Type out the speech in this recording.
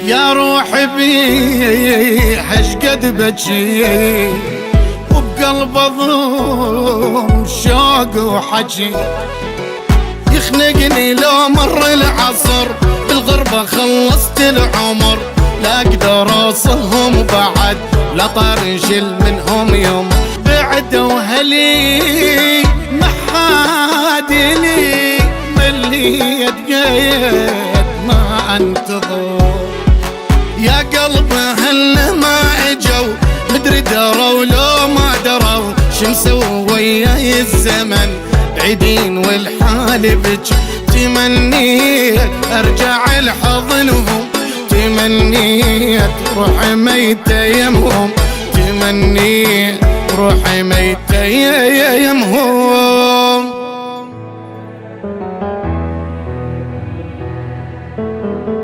يا روحي بيح اشقد بجي وبقلب اضم شوق وحجي يخنقني لو مر العصر بالغربة خلصت العمر لا اقدر اوصلهم بعد لا طارجل منهم يوم بعدوا هلي محادلي مليت قيد ما انتظر يا قلب هل ما اجوا مدري دروا لو ما دروا شمسوا وياي الزمن بعيدين والحال بج تمنيت ارجع لحضنهم تمنيت روحي ميتة يمهم تمنيت روحي ميتة يمهم